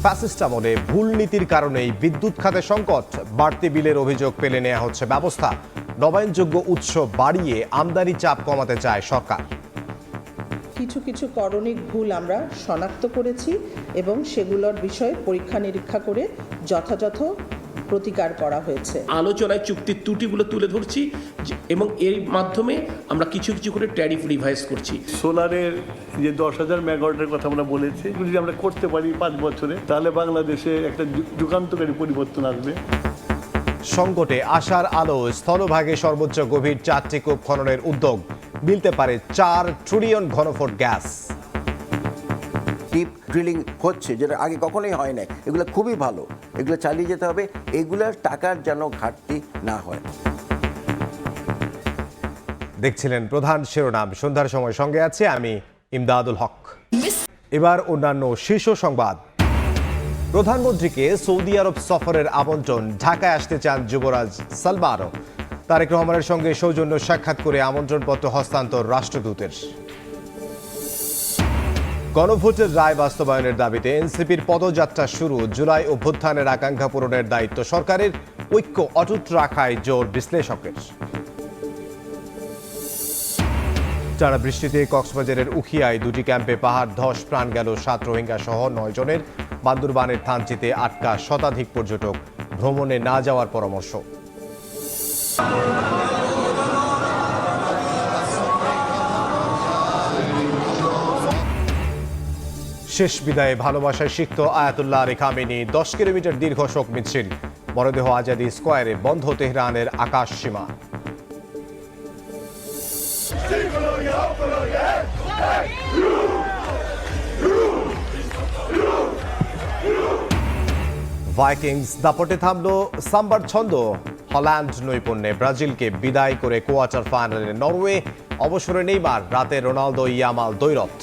Fascist আমলে ভুল নীতির কারণেই বিদ্যুৎ খাতে সংকট, বাড়তি বিলের অভিযোগ পেলে নেওয়া হচ্ছে ব্যবস্থা। নবায়নযোগ্য উৎস বাড়িয়ে আমদানি চাপ কমাতে চায় সরকার। কিছু কিছু করণিক ভুল আমরা শনাক্ত করেছি এবং সেগুলোর বিষয়ে পরীক্ষা নিরীক্ষা করে যথাযথ প্রতিকার করা হয়েছে। আলোচনায় চুক্তির ত্রুটিগুলো তুলে ধরছি এবং এর মাধ্যমে আমরা কিছু কিছু করে ট্যারিফ রিভাইজ করছি। সোলারের যে 10,000 মেগাওয়াটের কথা আমরা বলেছি, যদি আমরা করতে পারি 5 বছরে, তাহলে বাংলাদেশে একটা যুগান্তকারী পরিবর্তন আসবে। সংকটে আশার আলো, স্থলভাগে সর্বোচ্চ গভীর 4টি কূপ খননের উদ্যোগ, মিলতে পারে 4 ট্রিলিয়ন ঘনফুট গ্যাস। ডিপ ড্রিলিং হচ্ছে, যেটা আগে কখনোই হয় না। এগুলো খুবই ভালো, এগুলো চালিয়ে যেতে হবে, এগুলোর টাকার যেন ঘাটতি না হয়। দেখছিলেন প্রধান শিরোনাম, সন্ধ্যার সময় সঙ্গে আছে আমি ইমদাদুল হক। এবার অন্যান্য শীর্ষ সংবাদ। প্রধানমন্ত্রীকে সৌদি আরব সফরের আমন্ত্রণ, ঢাকায় আসতে চান যুবরাজ সালমানও। তারেক রহমানের সঙ্গে সৌজন্য সাক্ষাৎ করে আমন্ত্রণপত্র হস্তান্তর রাষ্ট্রদূতের। গণভোটের রায় বাস্তবায়নের দাবিতে এনসিপির পদযাত্রা শুরু, জুলাই অভ্যুত্থানের আকাঙ্ক্ষা পূরণের দায়িত্ব সরকারের, ঐক্য অটুট রাখায় জোর বিশ্লেষকের। টানা বৃষ্টিতে কক্সবাজারের উখিয়ায় 2টি ক্যাম্পে পাহাড় ধস, প্রাণ গেল 7 রোহিঙ্গা সহ 9 জনের। বান্দরবানের থানচিতে আটকা শতাধিক পর্যটক, ভ্রমণে না যাওয়ার পরামর্শ। শেষ বিদায়ে ভালোবাসায় সিক্ত আয়াতুল্লাহ আলী খামেনি, 10 কিলোমিটার দীর্ঘ শোক মিছিল। মরদেহ আজাদি স্কোয়ারে, বন্ধ তেহরানের আকাশ সীমা। ভাইকিংস দাপটে থামল সাম্বার ছন্দ, হল্যান্ড নৈপুণ্যে ব্রাজিলকে বিদায় করে কোয়ার্টার ফাইনালে নরওয়ে। অবসরে নেইমার, রাতে রোনালদো ইয়ামাল দ্বৈরথ।